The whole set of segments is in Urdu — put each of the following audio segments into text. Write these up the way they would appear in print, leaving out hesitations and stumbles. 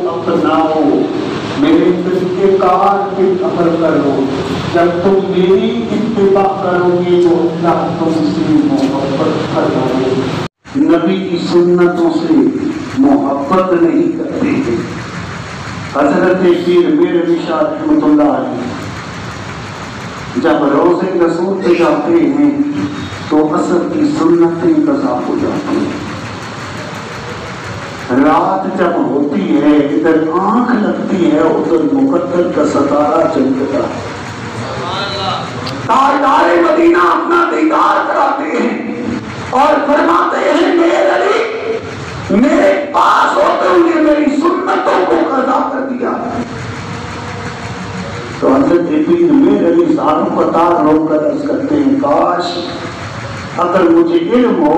اپناؤ میرے طریقے کار پہ عمل کرو، جب تم میری اتباع کرو گے تو اللہ تم سے محبت کرو گے۔ نبی کی سنتوں سے محبت نہیں کرتے ہیں۔ حضرت پیر میر علی شاہ رحمۃ اللہ علیہ جب روزے رسول پہ جاتے ہیں تو عصر کی سنتیں قضا ہو جاتی ہیں۔ رات جب ہوتی ہے ادھر آنکھ لگتی ہے ادھر مقدر کا ستارہ چمکتا ہے۔ تاجدار مدینہ اپنا دیدار کراتے ہیں اور فرماتے ہیں میرے علی میرے پاس ہوتے ہوئے میری سنتوں کو قضا کر دیا۔ تو حضرت پیر میر علی ساروں کا تار روک کر عرض کرتے ہیں کاش اگر مجھے علم ہو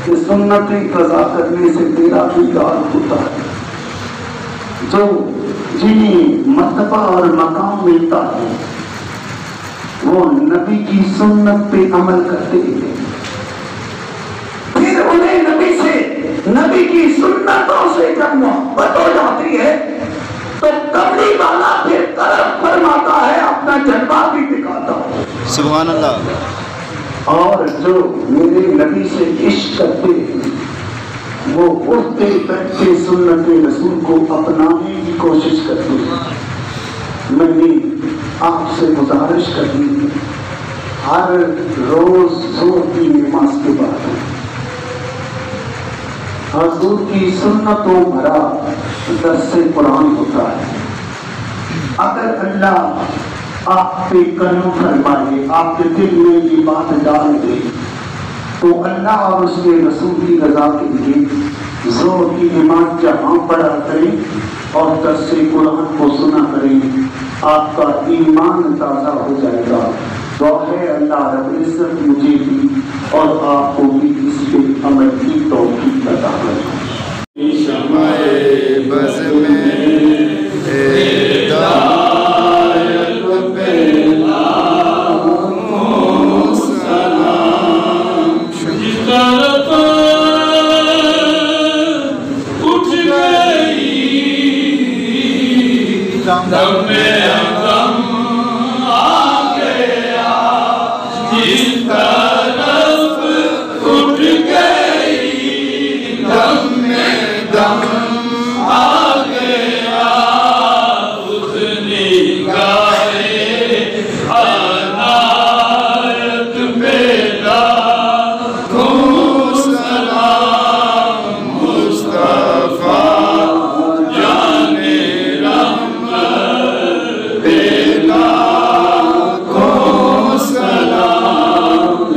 کہ سنتیں قضا کرنے سے تیرا بھی یاد ہوتا ہے۔ جو جنہیں مرتبہ اور مقام ملتا ہے وہ نبی کی سنت پہ عمل کرتے ہیں، پھر انہیں نبی کی سنتوں سے جب محبت ہو جاتی ہے تو کملی والا پھر کرم فرماتا ہے، اپنا جلوہ بھی دکھاتا ہے۔ سبحان اللہ۔ اور جو میرے نبی سے عشق کرتے ہیں وہ اٹھتے بیٹھتے سنت رسول کو اپنانے کی کوشش کرتے ہیں۔ میں نے آپ سے گزارش کرنی ہے ہر روز ظہر کی نماز کے بعد حضور کی سنتوں بھرا درس قرآن ہوتا ہے۔ اگر اللہ آپ پہ کرم فرمائے، آپ کے دل میں یہ بات ڈال دے تو اللہ اور اس کے رسول کی رضا کے لیے ظہر کی نماز جہاں پڑھا کریں اور درس قرآن کو سنا کریں، آپ کا ایمان تازہ ہو جائے گا۔ دعا ہے اللہ رب العزت مجھے بھی اور آپ کو بھی اس پہ عمل کی توفیق عطا فرمائے۔ شمع بز میں ہدایت پہ لاکھوں سلام، جس طرف اٹھ گئی دم میں دم آ گیا، جس طرف اٹھ گئی دم میں دم آ گیا، اس نگاہ عنایت پہ لاکھوں سلام، مصطفیٰ جان رحمت پہ لاکھوں سلام،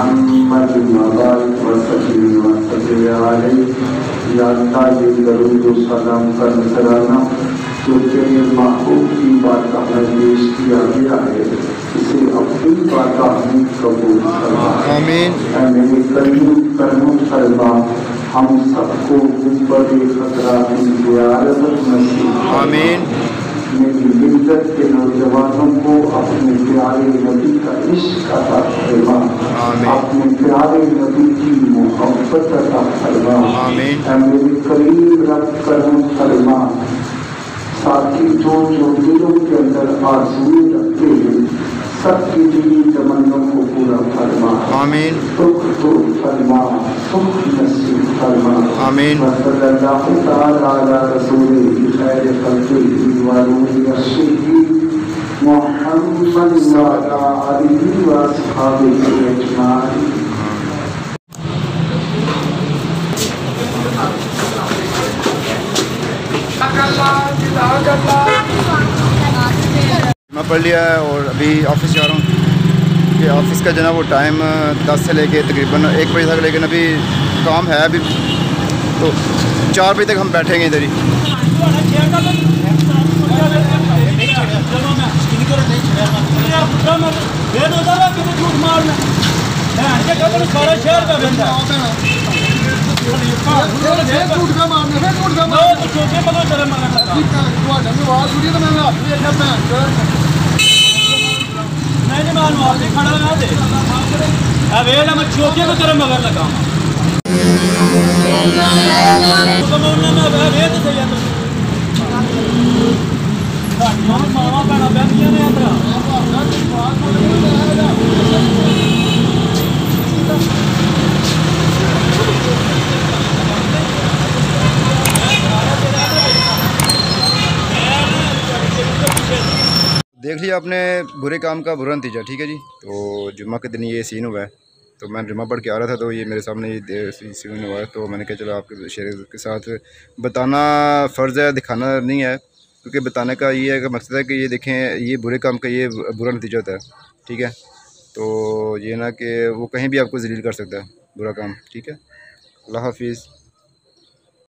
محمد وبارک وسلم علیہ۔ یا اللہ یہ درود و سلام کا نذرانہ جو تیرے محبوب کی بارگاہ میں پیش کیا گیا ہے اسے اپنی بارگاہ میں قبول فرما۔ آمین۔ اے میرے کریم کرم فرما، ہم سب کو گنبد خطرہ کی زیارت نصیب فرما۔ آمین۔ میری ملت کے نوجوانوں کو اپنے پیارے نبی کا عشق عطا فرما، آمین۔ اپنے پیارے نبی کی محبت عطا فرما۔ آمین۔ اے میرے قریب رب کرم فرما، ساتھی جو دلوں کے اندر آرزویں رکھتے ہیں سب کی دلی تمنوں کو پورا فرما۔ آمین۔ سکھ دور فرما، سکھ نصیب فرما۔ آمین۔ وصلی اللہ تعالی علی رسولہ خیر خلقہ ونور رشدہ محمد وعلی آلہ واصحابہ اجمعین۔ میں پڑھ لیا ہے اور ابھی آفس جا رہا ہوں کہ آفس کا جو ہے نا وہ ٹائم 10 سے لے کے تقریباً 1 بجے تک، لیکن ابھی کام ہے ابھی تو 4 بجے تک ہم بیٹھیں گے ادھر ہی۔ دیکھ لیا آپ نے برے کام کا برا نتیجہ، ٹھیک ہے جی۔ تو جمعہ کے دن یہ سین ہوا ہے، تو میں جمعہ پڑھ کے آ رہا تھا تو یہ میرے سامنے یہ سین ہوا ہے، تو میں نے کہا چلو آپ کے شیئر کے ساتھ بتانا فرض ہے، دکھانا نہیں ہے، کیونکہ بتانے کا یہ ہے کہ مقصد ہے کہ یہ دیکھیں یہ برے کام کا یہ برا نتیجہ ہوتا ہے، ٹھیک ہے۔ تو یہ نہ کہ وہ کہیں بھی آپ کو ذلیل کر سکتا ہے برا کام، ٹھیک ہے۔ اللہ حافظ۔